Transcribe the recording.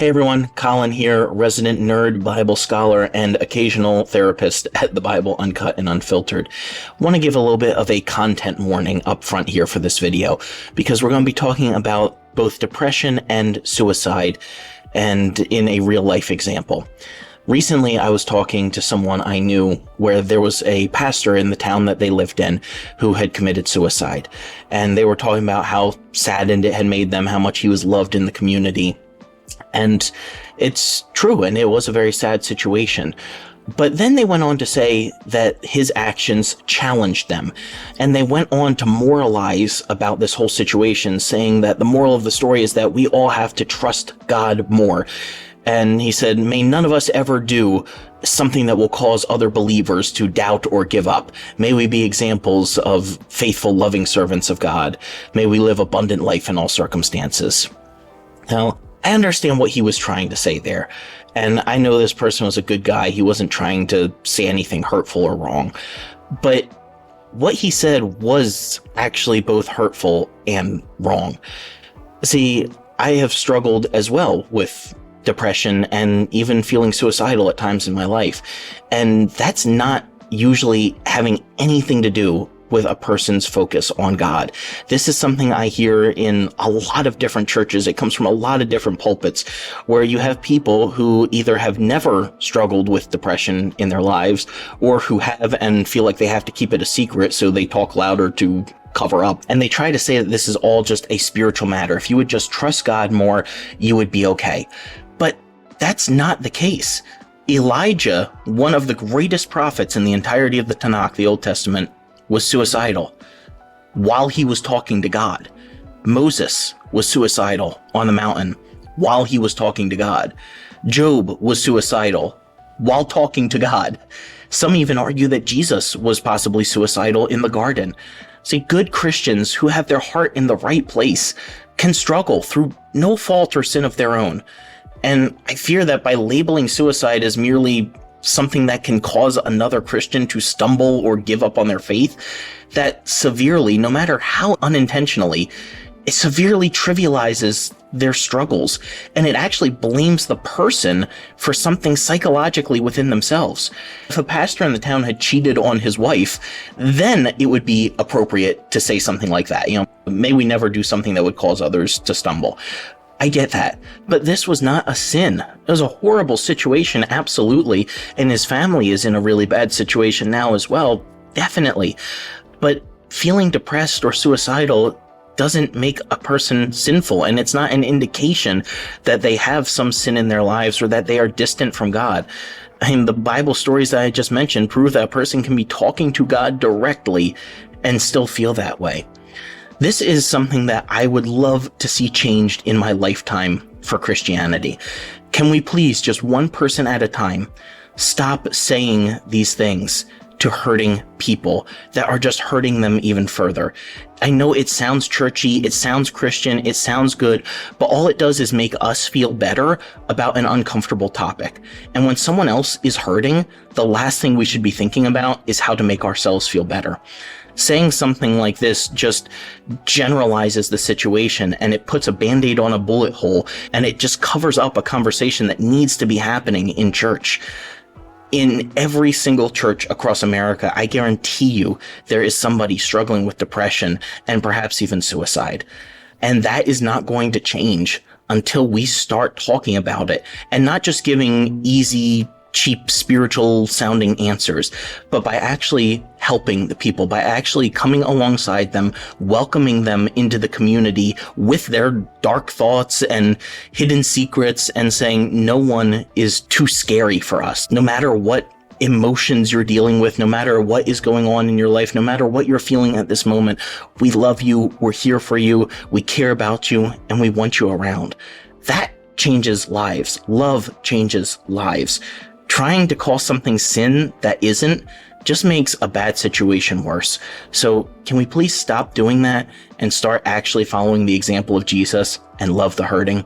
Hey everyone, Colin here, resident nerd, Bible scholar, and occasional therapist at the Bible Uncut and Unfiltered. Want to give a little bit of a content warning up front here for this video, because we're going to be talking about both depression and suicide, and in a real life example. Recently, I was talking to someone I knew where there was a pastor in the town that they lived in who had committed suicide, and they were talking about how saddened it had made them, how much he was loved in the community. And it's true, and it was a very sad situation. But then they went on to say that his actions challenged them, and they went on to moralize about this whole situation, saying that the moral of the story is that we all have to trust God more. And he said, may none of us ever do something that will cause other believers to doubt or give up. May we be examples of faithful, loving servants of God. May we live abundant life in all circumstances. Now, I understand what he was trying to say there, and I know this person was a good guy. He wasn't trying to say anything hurtful or wrong, but what he said was actually both hurtful and wrong. See, I have struggled as well with depression and even feeling suicidal at times in my life, and that's not usually having anything to do with a person's focus on God. This is something I hear in a lot of different churches. It comes from a lot of different pulpits where you have people who either have never struggled with depression in their lives or who have and feel like they have to keep it a secret, so they talk louder to cover up. And they try to say that this is all just a spiritual matter. If you would just trust God more, you would be okay. But that's not the case. Elijah, one of the greatest prophets in the entirety of the Tanakh, the Old Testament, was suicidal while he was talking to God. Moses was suicidal on the mountain while he was talking to God. Job was suicidal while talking to God. Some even argue that Jesus was possibly suicidal in the garden. See, good Christians who have their heart in the right place can struggle through no fault or sin of their own. And I fear that by labeling suicide as merely something that can cause another Christian to stumble or give up on their faith, that severely, no matter how unintentionally, it severely trivializes their struggles, and it actually blames the person for something psychologically within themselves. If a pastor in the town had cheated on his wife, then it would be appropriate to say something like that. May we never do something that would cause others to stumble. I get that, but this was not a sin. It was a horrible situation, absolutely, and his family is in a really bad situation now as well, definitely. But feeling depressed or suicidal doesn't make a person sinful, and it's not an indication that they have some sin in their lives or that they are distant from God. I mean, the Bible stories that I just mentioned prove that a person can be talking to God directly and still feel that way. This is something that I would love to see changed in my lifetime for Christianity. Can we please, just one person at a time, stop saying these things to hurting people that are just hurting them even further? I know it sounds churchy, it sounds Christian, it sounds good, but all it does is make us feel better about an uncomfortable topic. And when someone else is hurting, the last thing we should be thinking about is how to make ourselves feel better. Saying something like this just generalizes the situation, and it puts a band-aid on a bullet hole, and it just covers up a conversation that needs to be happening in church. In every single church across America, I guarantee you there is somebody struggling with depression and perhaps even suicide. And that is not going to change until we start talking about it, and not just giving easy, cheap, spiritual sounding answers, but by actually helping the people, by actually coming alongside them, welcoming them into the community with their dark thoughts and hidden secrets, and saying no one is too scary for us. No matter what emotions you're dealing with, no matter what is going on in your life, no matter what you're feeling at this moment, we love you, we're here for you, we care about you, and we want you around. That changes lives. Love changes lives. Trying to call something sin that isn't just makes a bad situation worse. So can we please stop doing that and start actually following the example of Jesus and love the hurting?